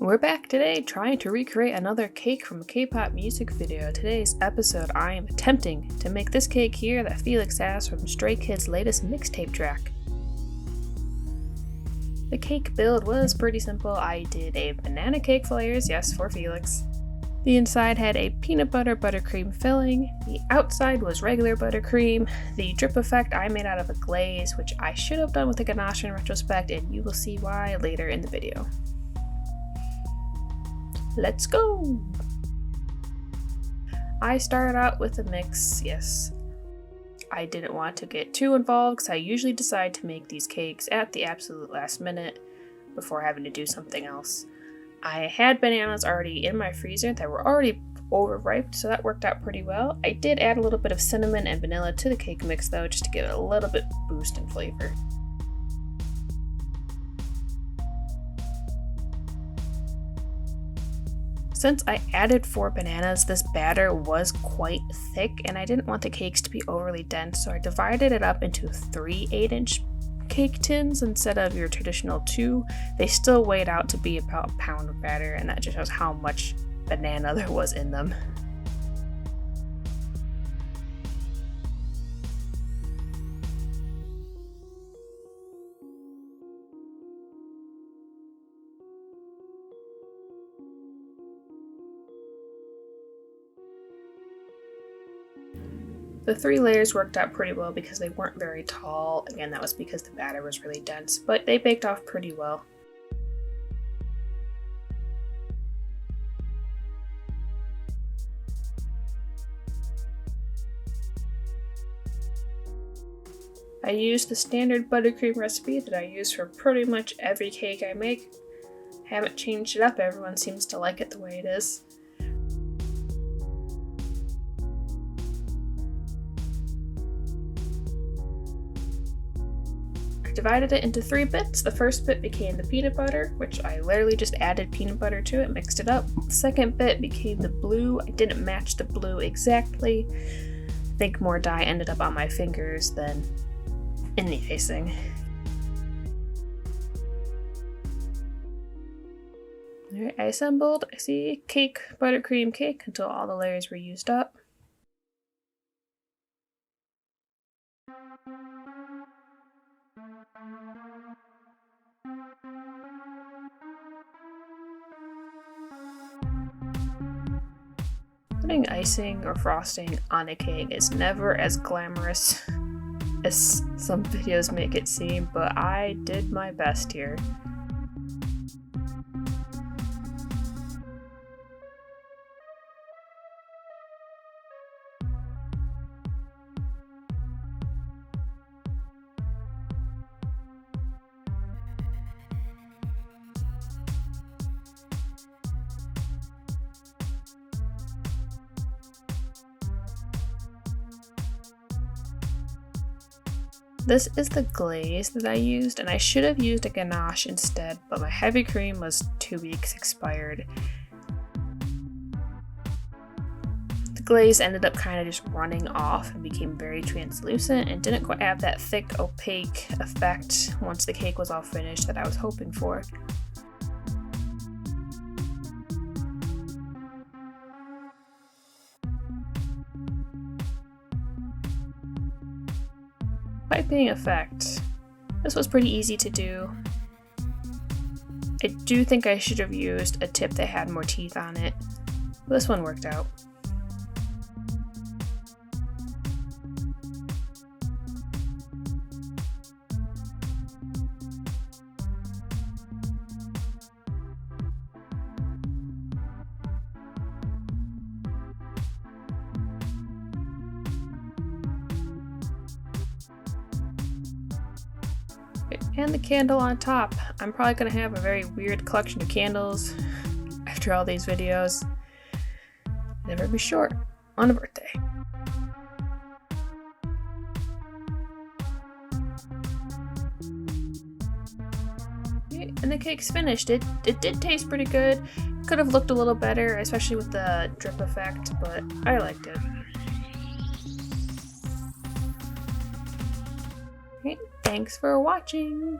We're back today trying to recreate another cake from a K-pop music video. Today's episode, I am attempting to make this cake here that Felix has from Stray Kids' latest mixtape track. The cake build was pretty simple. I did a banana cake for layers, yes, for Felix. The inside had a peanut butter buttercream filling. The outside was regular buttercream. The drip effect I made out of a glaze, which I should have done with a ganache in retrospect, and you will see why later in the video. Let's go! I started out with a mix, yes. I didn't want to get too involved because I usually decide to make these cakes at the absolute last minute before having to do something else. I had bananas already in my freezer that were already overripe, so that worked out pretty well. I did add a little bit of cinnamon and vanilla to the cake mix though, just to give it a little bit boost in flavor. Since I added 4 bananas, this batter was quite thick and I didn't want the cakes to be overly dense, so I divided it up into 3 8-inch cake tins instead of your traditional 2. They still weighed out to be about a pound of batter, and that just shows how much banana there was in them. The 3 layers worked out pretty well because they weren't very tall. Again, that was because the batter was really dense, but they baked off pretty well. I used the standard buttercream recipe that I use for pretty much every cake I make. Haven't changed it up, everyone seems to like it the way it is. Divided it into 3 bits. The first bit became the peanut butter, which I literally just added peanut butter to it, mixed it up. The second bit became the blue. I didn't match the blue exactly. I think more dye ended up on my fingers than in the icing. Alright, I assembled, I see cake, buttercream cake until all the layers were used up. Putting icing or frosting on a cake is never as glamorous as some videos make it seem, but I did my best here. This is the glaze that I used, and I should have used a ganache instead, but my heavy cream was 2 weeks expired. The glaze ended up kind of just running off and became very translucent and didn't quite have that thick, opaque effect once the cake was all finished that I was hoping for. Piping effect. This was pretty easy to do. I do think I should have used a tip that had more teeth on it, but this one worked out. And the candle on top. I'm probably going to have a very weird collection of candles after all these videos. Never be short on a birthday. And the cake's finished. It did taste pretty good. Could have looked a little better, especially with the drip effect, but I liked it. Okay, thanks for watching!